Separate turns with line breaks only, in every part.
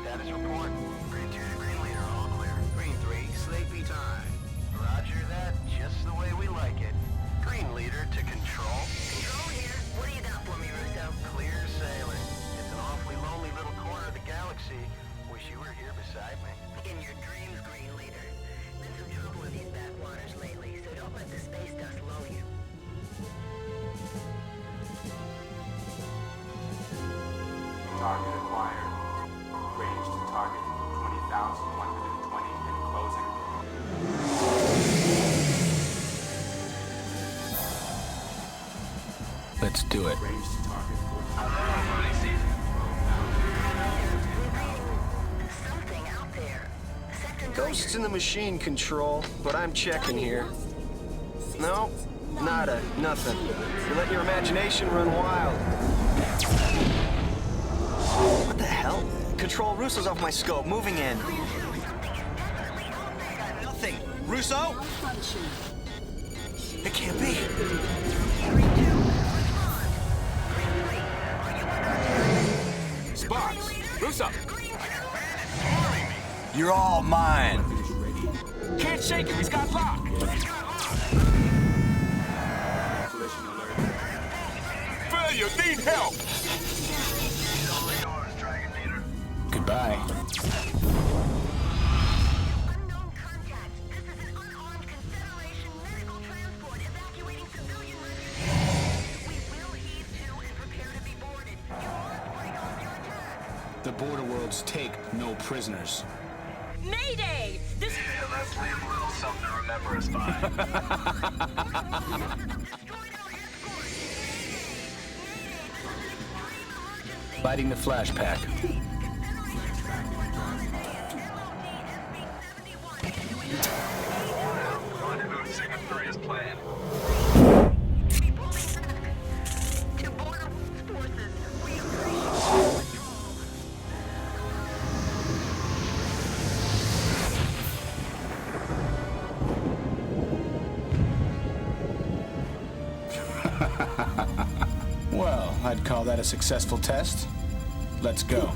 Status report. Green 2 to Green Leader, all clear. Green 3, sleepy time. Roger that, just the way we like it. Green Leader to Control.
Control here. What do you got for me, Russo?
Clear sailing. It's an awfully lonely little corner of the galaxy. Wish you were here beside me.
In your dreams, Green Leader. Been some trouble in these backwaters lately, so don't let the space dust lull you.
Target acquired. Range to target 20,120 and closing.
Let's do it.
Range to target
Something out there. Sector
Ghosts in the machine, Control, but I'm checking here. No, nada, nothing. You're letting your imagination run wild. What the hell? Control, Russo's off my scope, moving in. Nothing. Russo? It can't be.
Sparks! Russo!
You're all mine.
Can't shake him, he's got lock!
collision alert.
Failure, need help! Goodbye.
Unknown contact. This is an unarmed Confederation medical transport evacuating civilian refugees. We will heave to and prepare to be boarded. You must break off your attack.
The border worlds take no prisoners.
Mayday! This
Yeah, let's leave a little something to remember us by.
Lighting the flash pack.
Rendezvous Sigma 3 is planned.
To border forces, we appreciate
Well, I'd call that a successful test. Let's go.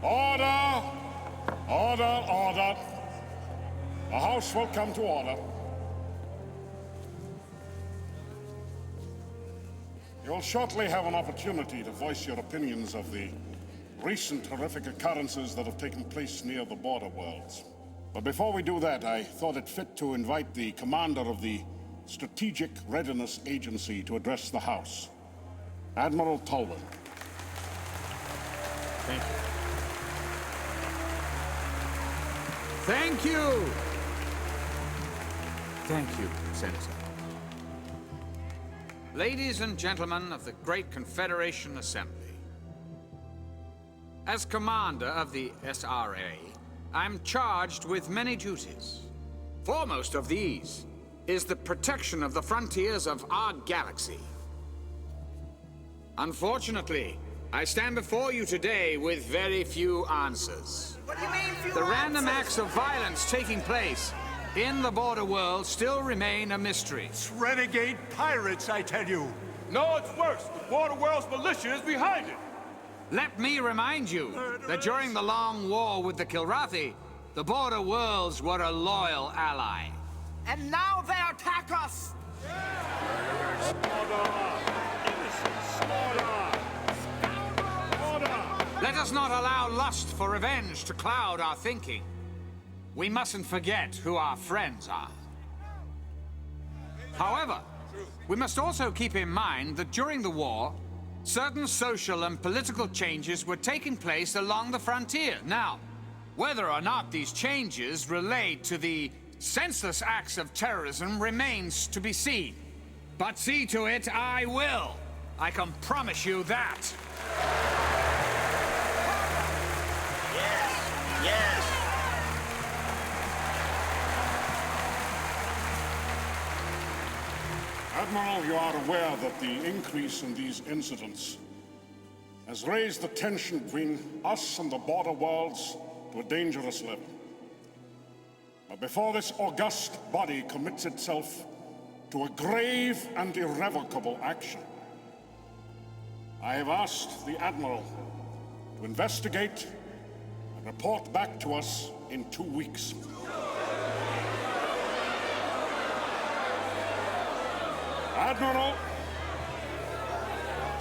Order! Order, order. The House will come to order. You'll shortly have an opportunity to voice your opinions of the recent horrific occurrences that have taken place near the border worlds. But before we do that, I thought it fit to invite the commander of the Strategic Readiness Agency to address the House, Admiral Tolwyn.
Thank you. Thank you! Thank you, Senator. Ladies and gentlemen of the Great Confederation Assembly, as commander of the SRA, I'm charged with many duties. Foremost of these is the protection of the frontiers of our galaxy. Unfortunately, I stand before you today with very few answers.
What do you mean, few
The random acts of violence taking place in the border world still remain a mystery.
Renegade pirates, I tell you. No, it's worse. The Border World's militia is behind it.
Let me remind you that during the long war with the Kilrathi, the Border Worlds were a loyal ally.
And now they attack us!
Let us not allow lust for revenge to cloud our thinking. We mustn't forget who our friends are. However, we must also keep in mind that during the war, certain social and political changes were taking place along the frontier. Now, whether or not these changes relate to the senseless acts of terrorism remains to be seen. But see to it I will. I can promise you that.
Yes!
Admiral, you are aware that the increase in these incidents has raised the tension between us and the border worlds to a dangerous level. But before this august body commits itself to a grave and irrevocable action, I have asked the Admiral to investigate and report back to us in 2 weeks. Admiral,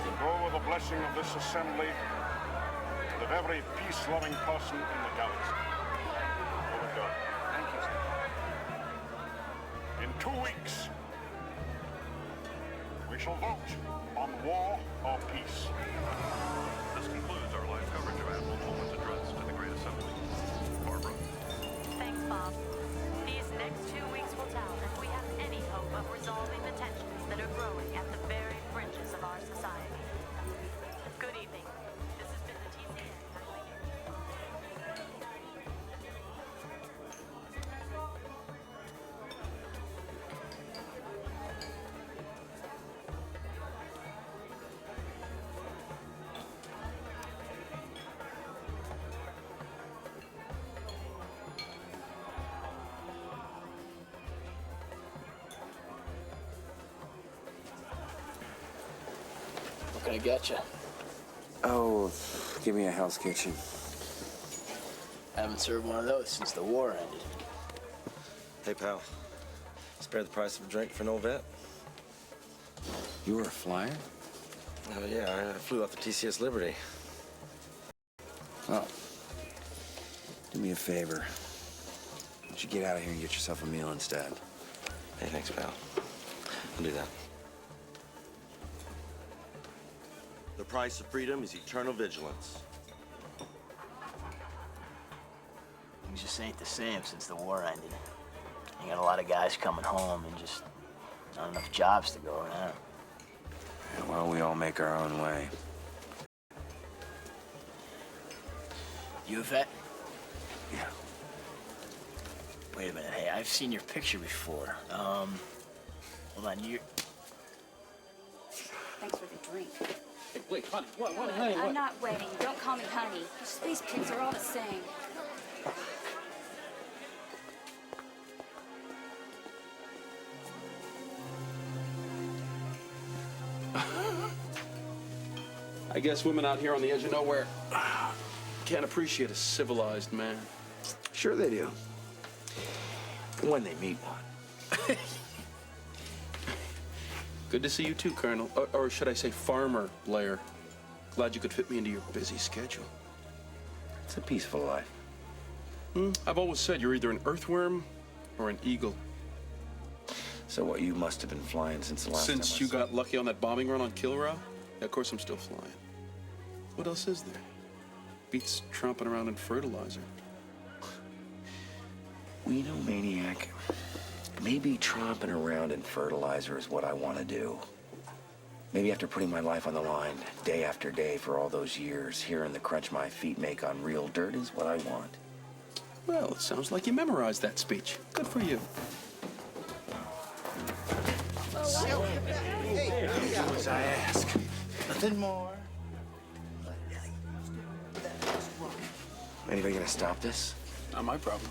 you go with the blessing of this assembly and of every peace-loving person in the galaxy. Go with God. Thank you, sir. In 2 weeks, we shall vote on war or peace.
This concludes our live coverage of Admiral Pullman's address to the Great Assembly. Barbara.
Thanks, Bob. These next 2 weeks will tell if we have any hope of resolving the tensions that are growing at the very fringes of our society. Good evening. This has been the TCN Nightly News.
What can I get you?
Oh, give me a Hell's Kitchen.
Haven't served one of those since the war ended.
Hey, pal. Spare the price of a drink for no vet?
You were a flyer?
Oh, yeah, I flew off the TCS Liberty.
Oh. Do me a favor. Why don't you get out of here and get yourself a meal instead?
Hey, thanks, pal. I'll do that.
The price of freedom is eternal vigilance.
Things just ain't the same since the war ended. You got a lot of guys coming home and just not enough jobs to go around.
Yeah, well, we all make our own way.
You a vet?
Yeah.
Wait a minute. Hey, I've seen your picture before. Hold on. You.
Thanks for the drink.
Hey, wait, honey. What,
honey? I'm not waiting. Don't call me honey. Your space pigs are all the same.
I guess women out here on the edge of nowhere can't appreciate a civilized man.
Sure they do. When they meet one.
Good to see you too, Colonel. Or should I say Farmer Blair. Glad you could fit me into your busy schedule.
It's a peaceful life.
I've always said you're either an earthworm or an eagle.
So what, you must have been flying since the last time
Since you got lucky on that bombing run on Kilra? Yeah, of course I'm still flying. What else is there? Beats tromping around in fertilizer.
Well, you know, Maniac, maybe tromping around in fertilizer is what I want to do. Maybe after putting my life on the line, day after day for all those years, hearing the crunch my feet make on real dirt is what I want.
Well, it sounds like you memorized that speech. Good for you.
Do as I ask. Nothing more. Anybody gonna stop this?
Not my problem.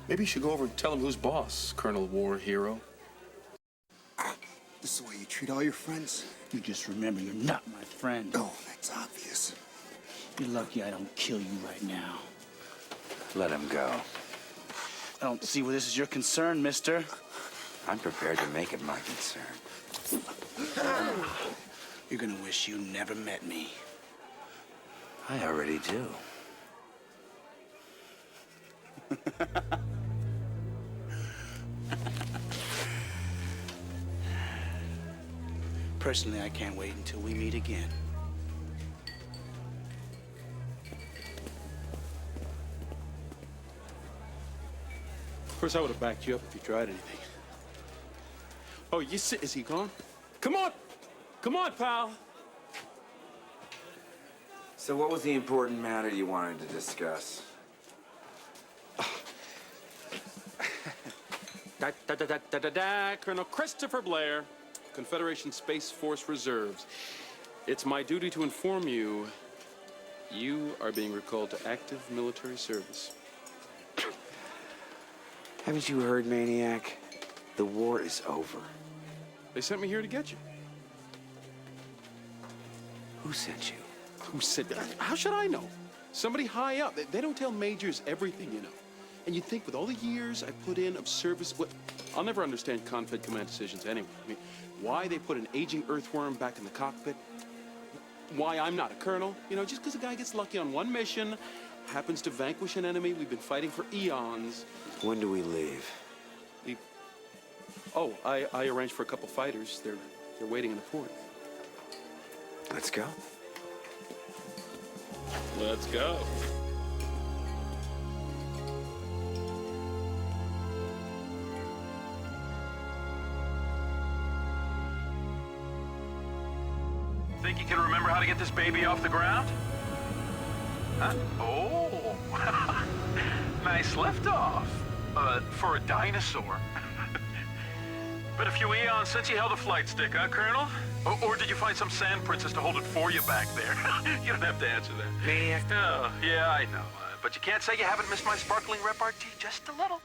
Maybe you should go over and tell him who's boss, Colonel War Hero.
This is the way you treat all your friends?
You just remember you're not my friend.
Oh, that's obvious.
You're lucky I don't kill you right now.
Let him go.
I don't see where this is your concern, mister.
I'm prepared to make it my concern.
You're gonna wish you never met me.
I already do.
Personally, I can't wait until we meet again.
Of course, I would have backed you up if you tried anything. Oh, is he gone? Come on! Come on, pal!
So what was the important matter you wanted to discuss?
Colonel Christopher Blair, Confederation Space Force Reserves. It's my duty to inform you, you are being recalled to active military service.
Haven't you heard, Maniac? The war is over.
They sent me here to get you.
Who sent you?
Who said that? How should I know? Somebody high up. They don't tell majors everything, you know. And you'd think with all the years I put in of service, I'll never understand Confed command decisions anyway. I mean, why they put an aging earthworm back in the cockpit, why I'm not a colonel, you know, just because a guy gets lucky on one mission, happens to vanquish an enemy we've been fighting for eons.
When do we leave?
Oh, I arranged for a couple fighters. They're waiting in the port.
Let's go.
Let's go.
Think you can remember how to get this baby off the ground? Huh? Oh, nice liftoff. For a dinosaur. Been a few eons since you held a flight stick, huh, Colonel? Or did you find some sand princess to hold it for you back there? You don't have to answer that.
Maniac.
Oh, yeah, I know. But you can't say you haven't missed my sparkling repartee just a little.